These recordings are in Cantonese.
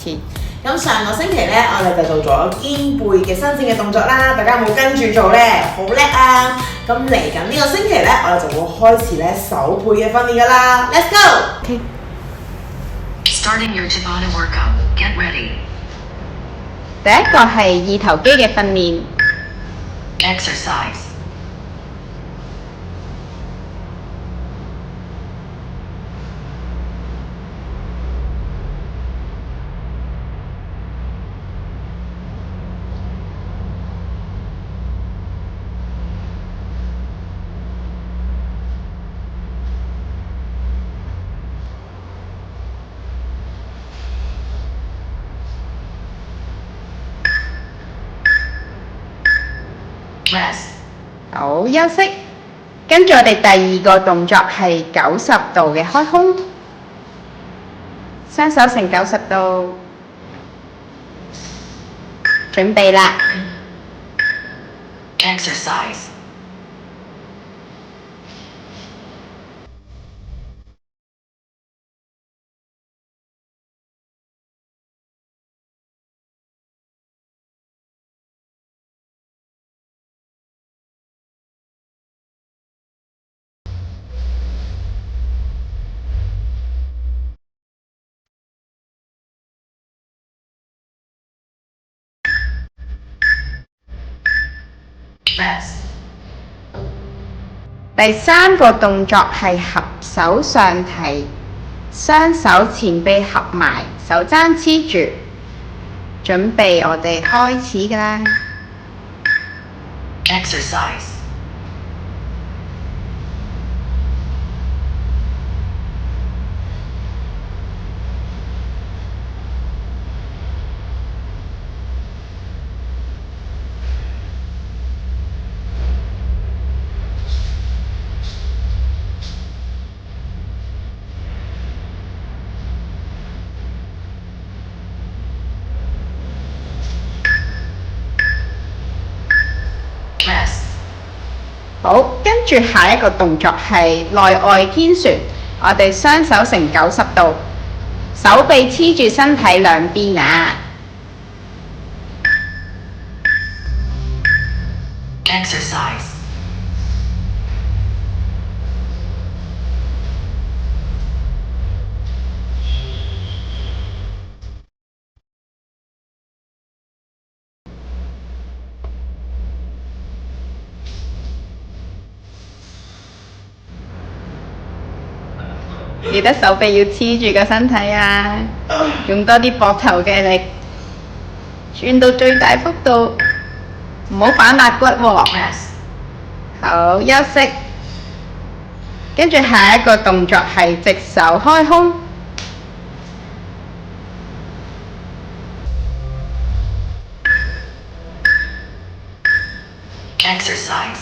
次。咁上個星期咧，我哋就做咗肩背嘅伸展嘅動作啦，大家有冇跟住做咧？好叻啊！咁嚟緊呢個星期咧，我哋就會開始咧手背嘅訓練噶啦。Let's go！ Starting your Tabata workout. Get ready. 第一個係二頭肌嘅訓練。Exercise. Rest. 好，休息。跟住我哋第二個動作係90度嘅開胸，雙手成90度，準備啦。Exercise. Rest. 第三個動作係合手上提，雙手前臂合埋，手踭黐住，準備我哋開始㗎啦。Exercise. Rest. 好，跟住下一個動作係內外天旋，我哋雙手成90度，手臂黐住身體兩邊啊。Exercise. Rest。記得手臂要黐住個身體啊，用多啲膊頭嘅力，轉到最大幅度，唔好反肋骨喎。Rest. 好，休息。跟住下一個動作係直手開胸， Exercise.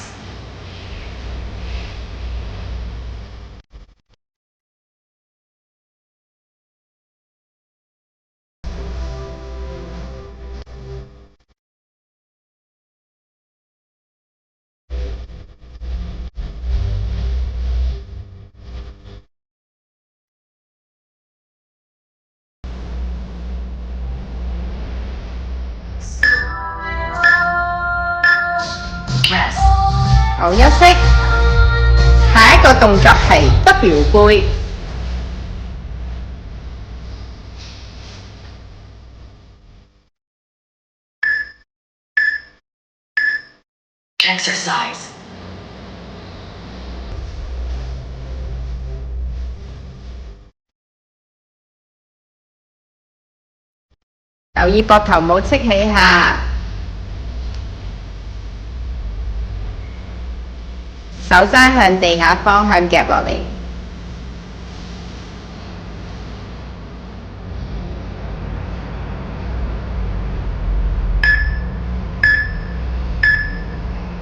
Rest. 好，休息。下一個動作係 W 背， Exercise. 留意膊頭冇戚起下，手踭向地下方向夾落嚟。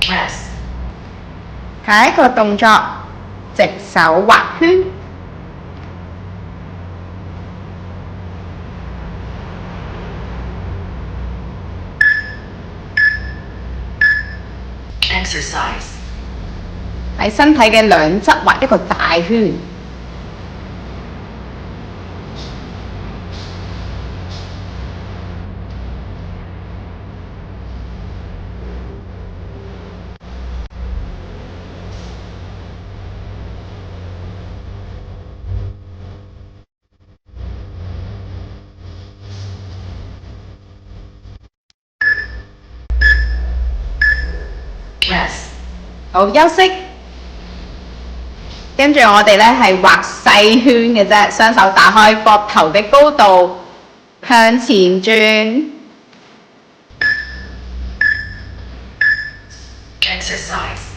Rest. 下一個動作直手畫圈， Exercise. 喺身體嘅兩側畫一個大圈。Rest. 好，休息。跟住我哋咧係畫細圈嘅啫，雙手打開，膊頭嘅高度向前轉。Exercise.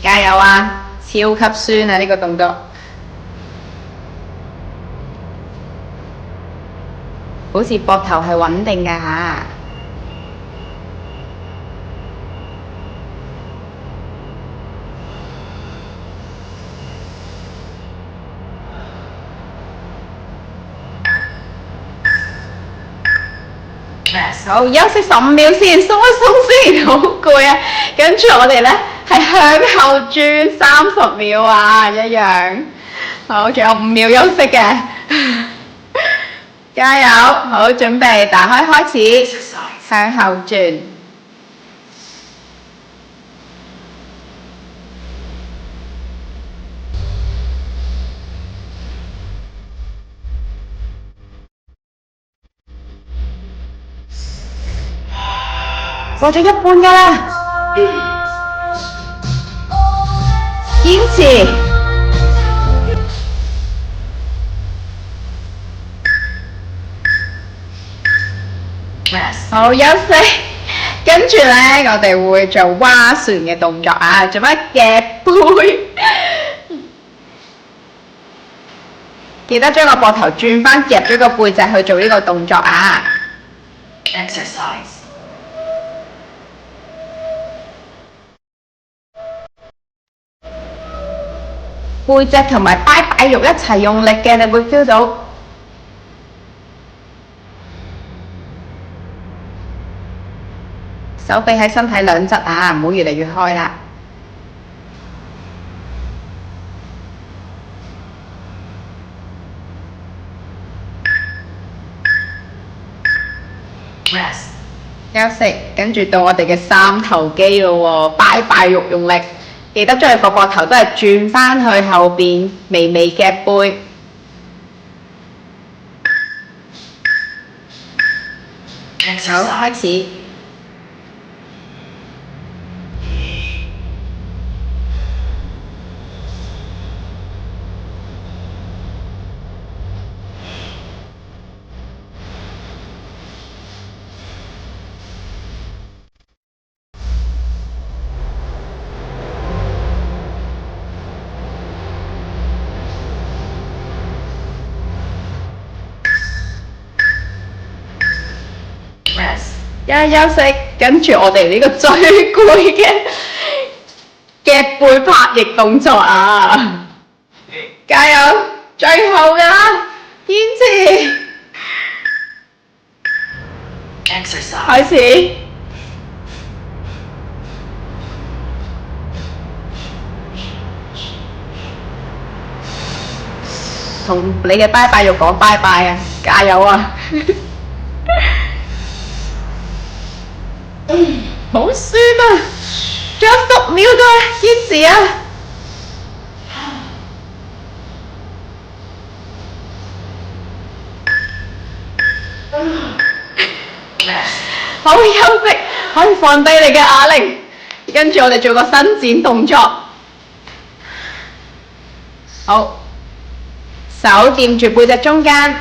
加油啊！超級酸啊！呢、個動作，好似膊頭係穩定嘅嚇。Rest. 好，休息15秒先，鬆一鬆先，好攰啊！跟住我哋咧係向後轉30秒啊，一樣。好，仲有5秒休息嘅，加油！好，準備打開開始， Exercise. 向後轉。過咗一半㗎啦，堅持。Rest. 好，休息。跟住咧，我哋會做划船嘅動作啊，做乜夾背？記得將個膊頭轉翻夾咗個背脊去做呢個動作啊！ Exercise. 背脊同埋拜拜肉一齊用力嘅，你會 feel 到。手臂喺身體兩側啊，唔好越嚟越開啦。Rest. 休息，跟住到我哋嘅三頭肌咯喎，拜拜肉用力，記得將你個膊頭都係轉翻去後邊，微微夾背。好， Exercise. 開始。Rest. 一休息，跟住我哋呢個最攰嘅夾背拍翼動作啊！加油，最後㗎啦，堅持， Exercise. 開始。同你嘅拜拜肉講拜拜啊！加油啊！好酸啊！仲有10秒㗎，堅持啊！好，休息，可以放低你嘅啞鈴，跟住我哋做個伸展動作。好，手掂住背脊中間，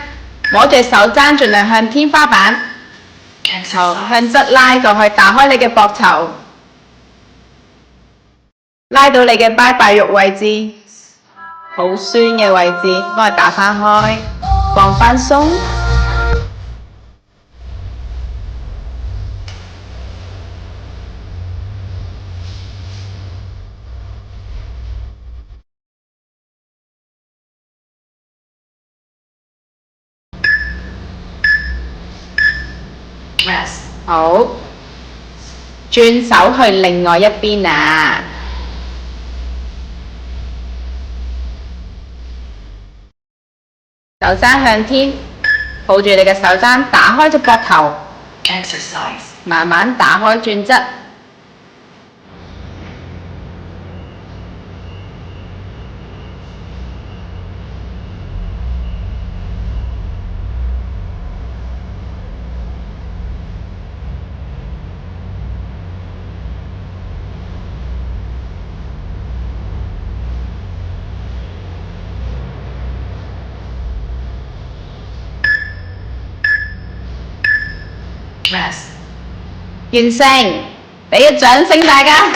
摸住手踭，盡量向天花板。好， Exercise. 向側拉過去，打開你嘅膊頭，拉到你嘅拜拜肉位置，好酸嘅位置，幫佢打翻開，放翻鬆。Rest. 好，轉手去另外一邊啊！手踭向天，抱住你嘅手踭，打開隻膊頭， Exercise. 慢慢打開轉側。rest. 完成，俾個掌聲大家。